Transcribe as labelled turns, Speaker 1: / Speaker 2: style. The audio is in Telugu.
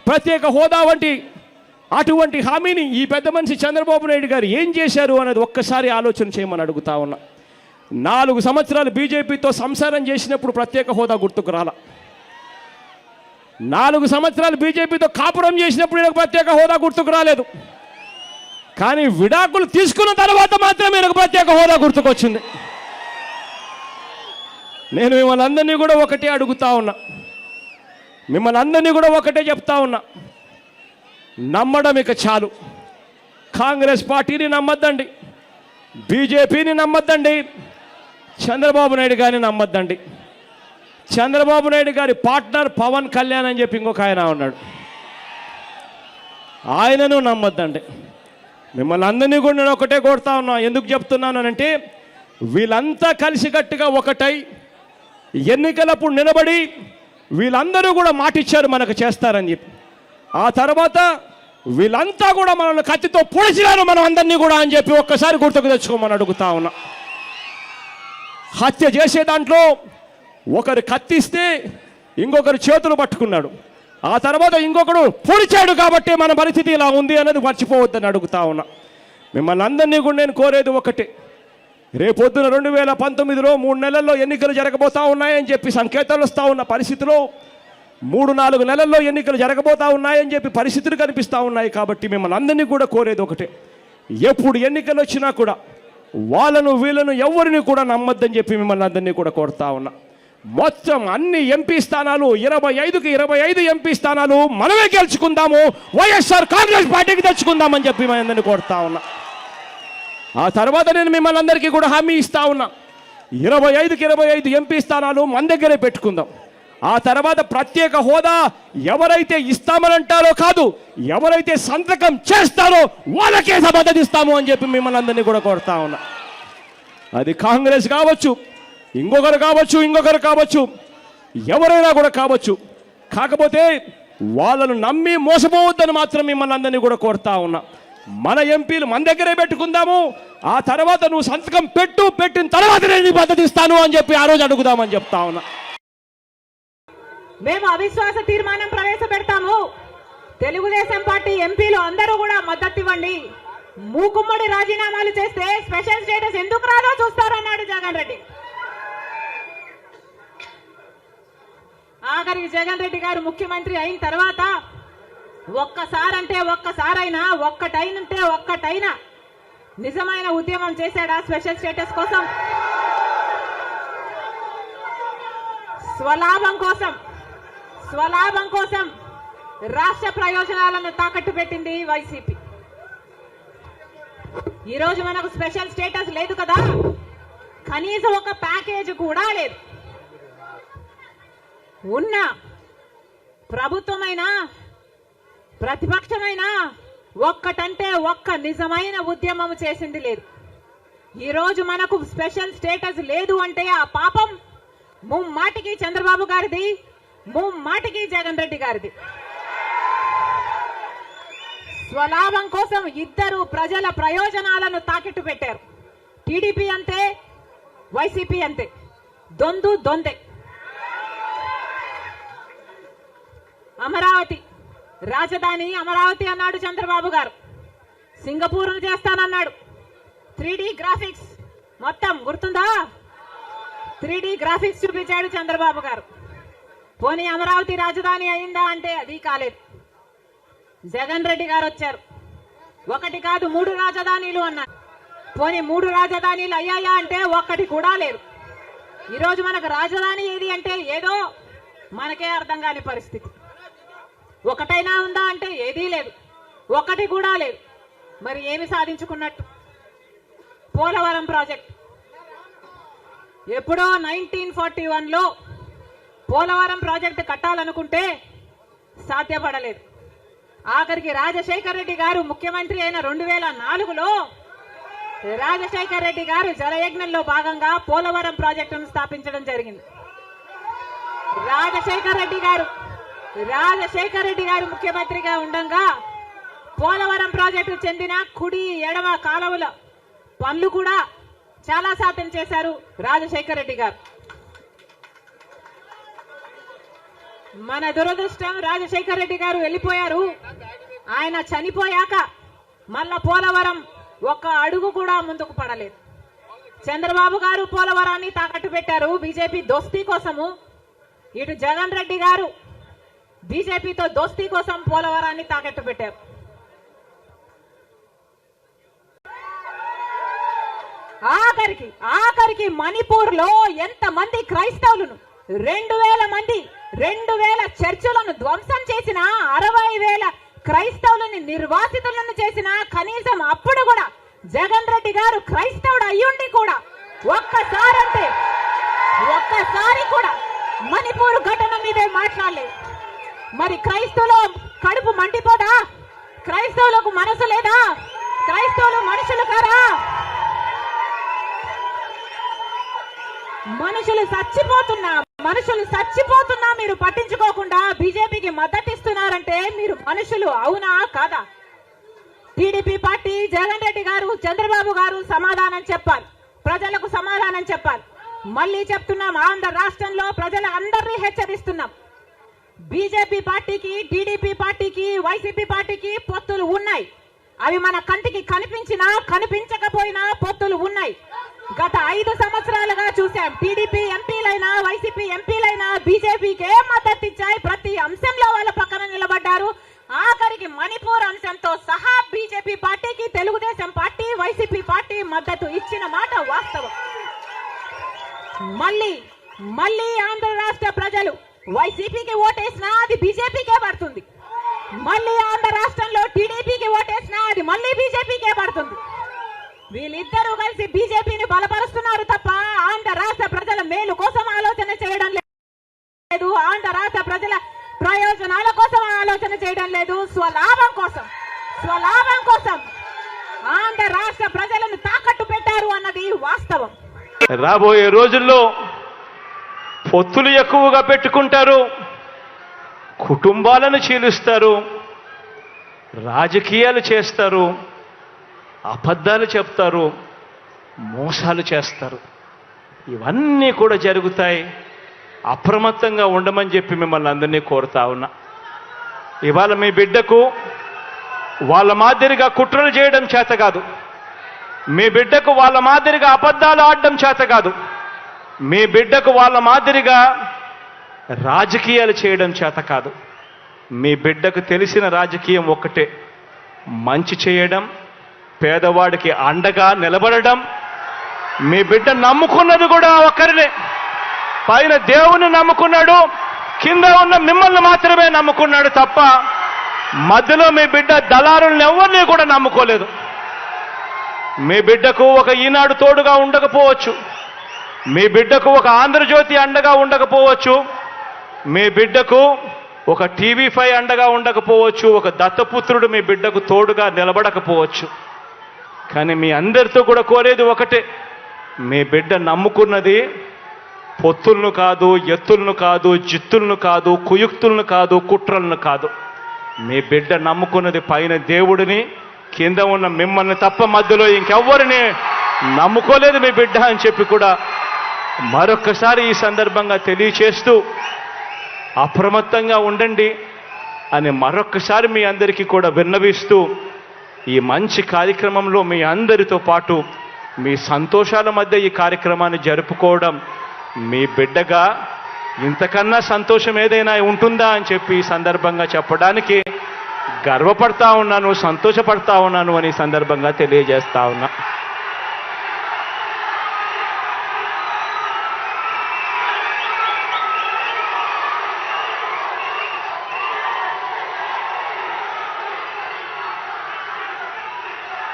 Speaker 1: ప్రత్యేక హోదా వంటి అటువంటి హామీని ఈ పెద్ద మనిషి చంద్రబాబు నాయుడు గారు ఏం చేశారు అనేది ఒక్కసారి ఆలోచన చేయమని అడుగుతా ఉన్నా. 4 సంవత్సరాలు బీజేపీతో సంసారం చేసినప్పుడు ప్రత్యేక హోదా గుర్తుకు రాల. 4 సంవత్సరాలు బీజేపీతో కాపురం చేసినప్పుడు ఈయనకు ప్రత్యేక హోదా గుర్తుకు రాలేదు. కానీ విడాకులు తీసుకున్న తర్వాత మాత్రమే ఈయనకు ప్రత్యేక హోదా గుర్తుకొచ్చింది. నేను మిమ్మల్ని అందరినీ కూడా ఒకటే అడుగుతా ఉన్నా, మిమ్మల్ని అందరినీ కూడా ఒకటే చెప్తా ఉన్నా, నమ్మడం ఇక చాలు. కాంగ్రెస్ పార్టీని నమ్మద్దండి, బీజేపీని నమ్మద్దండి, చంద్రబాబు నాయుడు గారిని నమ్మద్దండి. చంద్రబాబు నాయుడు గారి పార్ట్నర్ పవన్ కళ్యాణ్ అని చెప్పి ఇంకొక ఆయన ఉన్నాడు, ఆయనను నమ్మద్దండి. మిమ్మల్ని అందరినీ కూడా నేను ఒకటే కోరుతా ఉన్నా. ఎందుకు చెప్తున్నాను అంటే, వీళ్ళంతా కలిసికట్టుగా ఒకటై ఎన్నికలప్పుడు నిలబడి వీళ్ళందరూ కూడా మాటిచ్చారు మనకు చేస్తారని చెప్పి. ఆ తర్వాత వీళ్ళంతా కూడా మనల్ని కత్తితో పొడిచినారు మనం అందరినీ కూడా అని చెప్పి ఒక్కసారి గుర్తుకు తెచ్చుకోమని అడుగుతా ఉన్నా. హత్య చేసే దాంట్లో ఒకరు కత్తిస్తే ఇంకొకరు చేతులు పట్టుకున్నాడు, ఆ తర్వాత ఇంకొకడు పొడిచాడు కాబట్టి మన పరిస్థితి ఇలా ఉంది అనేది మర్చిపోవద్దని అడుగుతా ఉన్నా. మిమ్మల్ని అందరినీ కూడా నేను కోరేది ఒకటే, రేపొద్దున 2019లో 3 నెలల్లో ఎన్నికలు జరగబోతా ఉన్నాయని చెప్పి సంకేతాలు వస్తూ ఉన్న పరిస్థితిలో 3-4 నెలల్లో ఎన్నికలు జరగబోతా ఉన్నాయని చెప్పి పరిస్థితులు కనిపిస్తూ ఉన్నాయి. కాబట్టి మిమ్మల్ని అందరినీ కూడా కోరేది ఒకటే, ఎప్పుడు ఎన్నికలు వచ్చినా కూడా వాళ్ళను వీళ్ళను ఎవరిని కూడా నమ్మద్దని చెప్పి మిమ్మల్ని అందరినీ కూడా కోరుతా ఉన్నా. మొత్తం అన్ని ఎంపీ స్థానాలు 25కి 25 ఎంపీ స్థానాలు మనమే గెలుచుకుందాము, వైఎస్ఆర్ కాంగ్రెస్ పార్టీకి తెచ్చుకుందామని చెప్పి మన అందరినీ కోరుతా ఉన్నా. ఆ తర్వాత నేను మిమ్మల్ని అందరికీ కూడా హామీ ఇస్తా ఉన్నా, 25కి 25 ఎంపీ స్థానాలు మన దగ్గరే పెట్టుకుందాం. ఆ తర్వాత ప్రత్యేక హోదా ఎవరైతే ఇస్తామనంటారో కాదు, ఎవరైతే సంతకం చేస్తారో వాళ్ళకే మద్దతు ఇస్తాము అని చెప్పి మిమ్మల్ని అందరినీ కూడా కోరుతా ఉన్నా. అది కాంగ్రెస్ కావచ్చు, ఇంకొకరు కావచ్చు, ఎవరైనా కూడా కావచ్చు. కాకపోతే వాళ్ళను నమ్మి మోసపోవద్దని మాత్రం మిమ్మల్ని అందరినీ కూడా కోరుతా ఉన్నా. మన ఎంపీలు మన దగ్గరే పెట్టుకుందాము, ఆ తర్వాత నువ్వు సంతకం పెట్టిన తర్వాత నేను మద్దతు ఇస్తాను అని చెప్పి ఆ రోజు అడుగుదామని చెప్తా ఉన్నా.
Speaker 2: మేము అవిశ్వాస తీర్మానం ప్రవేశపెడతాము, తెలుగుదేశం పార్టీ ఎంపీలు అందరూ కూడా మద్దతు ఇవ్వండి, మూకుమ్మడి రాజీనామాలు చేస్తే స్పెషల్ స్టేటస్ ఎందుకు రాదో చూస్తారన్నాడు జగన్ రెడ్డి. ఆఖరికి జగన్ రెడ్డి గారు ముఖ్యమంత్రి అయిన తర్వాత ఒక్కసారైనా ఒక్కటైనా నిజమైన ఉద్యమం చేశాడా స్పెషల్ స్టేటస్ కోసం? స్వలాభం కోసం రాష్ట్ర ప్రయోజనాలను తాకట్టు పెట్టింది వైసీపీ. ఈరోజు మనకు స్పెషల్ స్టేటస్ లేదు కదా, కనీసం ఒక ప్యాకేజ్ కూడా లేదు. ఉన్న ప్రభుత్వమైనా ప్రతిపక్షమైనా ఒక్కటంటే ఒక్క నిజమైన ఉద్యమం చేసింది లేదు. ఈరోజు మనకు స్పెషల్ స్టేటస్ లేదు అంటే ఆ పాపం ముమ్మాటికి చంద్రబాబు గారిది, ముమ్మాటికి జగన్ రెడ్డి గారిది. స్వలాభం కోసం ఇద్దరు ప్రజల ప్రయోజనాలను తాకెట్టు పెట్టారు. టీడీపీ అంతే, వైసీపీ అంతే, దొందే. అమరావతి రాజధాని అమరావతి అన్నాడు చంద్రబాబు గారు, సింగపూర్ను చేస్తానన్నాడు. 3D గ్రాఫిక్స్ మొత్తం గుర్తుందా? 3D గ్రాఫిక్స్ చూపించాడు చంద్రబాబు గారు. పోనీ అమరావతి రాజధాని అయిందా అంటే అది కాలేదు. జగన్ రెడ్డి గారు వచ్చారు, 1 కాదు 3 రాజధానిలు అన్నారు. పోనీ 3 రాజధానిలు అయ్యాయా అంటే ఒక్కటి కూడా లేదు. ఈరోజు మనకు రాజధాని ఏది అంటే ఏదో మనకే అర్థం కాని పరిస్థితి. ఒకటైనా ఉందా అంటే ఏదీ లేదు, ఒకటి కూడా లేదు. మరి ఏమి సాధించుకున్నట్టు? పోలవరం ప్రాజెక్ట్ ఎప్పుడో 1941లో పోలవరం ప్రాజెక్టు కట్టాలనుకుంటే సాధ్యపడలేదు. ఆఖరికి రాజశేఖర్ రెడ్డి గారు ముఖ్యమంత్రి అయిన 2004లో రాజశేఖర్ రెడ్డి గారు జలయజ్ఞంలో భాగంగా పోలవరం ప్రాజెక్టును స్థాపించడం జరిగింది. రాజశేఖర్ రెడ్డి గారు ముఖ్యమంత్రిగా ఉండగా పోలవరం ప్రాజెక్టు చెందిన కుడి ఎడమ కాలువల పనులు కూడా చాలా శాతం చేశారు రాజశేఖర్ రెడ్డి గారు. మన దురదృష్టం రాజశేఖర రెడ్డి గారు వెళ్ళిపోయారు. ఆయన చనిపోయాక మళ్ళా పోలవరం ఒక్క అడుగు కూడా ముందుకు పడలేదు. చంద్రబాబు గారు పోలవరాన్ని తాకట్టు పెట్టారు బీజేపీ దోస్తీ కోసము. ఇటు జగన్ రెడ్డి గారు బీజేపీతో దోస్తీ కోసం పోలవరాన్ని తాకట్టు పెట్టారు. ఆఖరికి మణిపూర్ లో ఎంతమంది క్రైస్తవులను 2000 మంది 2000 చర్చిలను ధ్వంసం చేసిన 60,000 క్రైస్తవులని నిర్వాసితులను చేసిన కనీసం అప్పుడు కూడా జగన్ రెడ్డి గారు క్రైస్తవుడు అయ్యుండి కూడా ఒక్కసారి కూడా మణిపూర్ ఘటన మీదే మాట్లాడలేదు. మరి క్రైస్తవులు కడుపు మండిపోదా? క్రైస్తవులకు మనసు లేదా? క్రైస్తవులు మనుషులు కారా? మనుషులు చచ్చిపోతున్నా మీరు పట్టించుకోకుండా బీజేపీకి మద్దతిస్తున్నారంటే మీరు మనుషులు అవునా కాదా? టీడీపీ పార్టీ, జగన్ రెడ్డి గారు, చంద్రబాబు గారు సమాధానం చెప్పాలి, ప్రజలకు సమాధానం చెప్పాలి. మళ్ళీ చెప్తున్నాం, ఆంధ్ర రాష్ట్రంలో ప్రజల అందరినీ హెచ్చరిస్తున్నాం. బీజేపీ పార్టీకి, టీడీపీ పార్టీకి, వైసీపీ పార్టీకి పొత్తులు ఉన్నాయి. అవి మన కంటికి కనిపించినా కనిపించకపోయినా పొత్తులు ఉన్నాయి. గత 5 సంవత్సరాలుగా చూశాం. టీడీపీ ఎంపీలైనా, వైసీపీ ఎంపీలైనా బీజేపీకే మద్దతు ఇచ్చాయి. ప్రతి అంశంలో వాళ్ళ పక్కన నిలబడ్డారు. ఆఖరికి మణిపూర్ అంశంతో సహా బీజేపీ పార్టీకి తెలుగుదేశం పార్టీ, వైసీపీ పార్టీ మద్దతు ఇచ్చిన మాట వాస్తవం. మళ్ళీ ఆంధ్ర రాష్ట్ర ప్రజలు వైసీపీకి ఓటేసినా అది బీజేపీకే పడుతుంది. మళ్ళీ ఆంధ్ర రాష్ట్రంలో టీడీపీకి ఓటేసినా అది మళ్ళీ బీజేపీకే పడుతుంది. వీళ్ళిద్దరూ కలిసి బీజేపీని బలపరుస్తున్నారు తప్ప ఆంధ్ర రాష్ట్ర ప్రజల మేలు కోసం ఆలోచన చేయడం లేదు. ఆంధ్ర రాష్ట్ర ప్రజల ప్రయోజనాల కోసం ఆలోచన చేయడం లేదు. స్వలాభం కోసం ఆంధ్ర రాష్ట్ర ప్రజలను తాకట్టు పెట్టారు అన్నది వాస్తవం.
Speaker 3: రాబోయే రోజుల్లో పొత్తులు ఎక్కువగా పెట్టుకుంటారు, కుటుంబాలను చీలుస్తారు, రాజకీయాలు చేస్తారు, అబద్ధాలు చెప్తారు, మోసాలు చేస్తారు. ఇవన్నీ కూడా జరుగుతాయి. అప్రమత్తంగా ఉండమని చెప్పి మిమ్మల్ని అందరినీ కోరుతా ఉన్నా. ఇవాళ మీ బిడ్డకు వాళ్ళ మాదిరిగా కుట్రలు చేయడం చేత కాదు. మీ బిడ్డకు వాళ్ళ మాదిరిగా అబద్ధాలు ఆడడం చేత కాదు. మీ బిడ్డకు వాళ్ళ మాదిరిగా రాజకీయాలు చేయడం చేత కాదు. మీ బిడ్డకు తెలిసిన రాజకీయం ఒక్కటే, మంచి చేయడం, పేదవాడికి అండగా నిలబడడం. మీ బిడ్డ నమ్ముకున్నది కూడా ఒక్కరినే. పైన దేవుని నమ్ముకున్నాడు, కింద ఉన్న మిమ్మల్ని మాత్రమే నమ్ముకున్నాడు తప్ప మధ్యలో మీ బిడ్డ దళారులను ఎవరిని కూడా నమ్ముకోలేదు. మీ బిడ్డకు ఒక ఈనాడు తోడుగా ఉండకపోవచ్చు, మీ బిడ్డకు ఒక ఆంధ్రజ్యోతి అండగా ఉండకపోవచ్చు, మీ బిడ్డకు ఒక TV5 అండగా ఉండకపోవచ్చు, ఒక దత్తపుత్రుడు మీ బిడ్డకు తోడుగా నిలబడకపోవచ్చు. కానీ మీ అందరితో కూడా కోరేది ఒకటే, మీ బిడ్డ నమ్ముకున్నది పొత్తులను కాదు, ఎత్తులను కాదు, జిత్తులను కాదు, కుయుక్తులను కాదు, కుట్రలను కాదు. మీ బిడ్డ నమ్ముకున్నది పైన దేవుడిని, కింద ఉన్న మిమ్మల్ని తప్ప మధ్యలో ఇంకెవ్వరిని నమ్ముకోలేదు మీ బిడ్డ అని చెప్పి కూడా మరొక్కసారి ఈ సందర్భంగా తెలియచేస్తూ అప్రమత్తంగా ఉండండి అని మరొక్కసారి మీ అందరికీ కూడా విన్నవిస్తూ, ఈ మంచి కార్యక్రమంలో మీ అందరితో పాటు మీ సంతోషాల మధ్య ఈ కార్యక్రమాన్ని జరుపుకోవడం మీ బిడ్డగా ఇంతకన్నా సంతోషం ఏదైనా ఉంటుందా అని చెప్పి ఈ సందర్భంగా చెప్పడానికి గర్వపడతా ఉన్నాను, సంతోషపడతా ఉన్నాను అని సందర్భంగా తెలియజేస్తా ఉన్నా.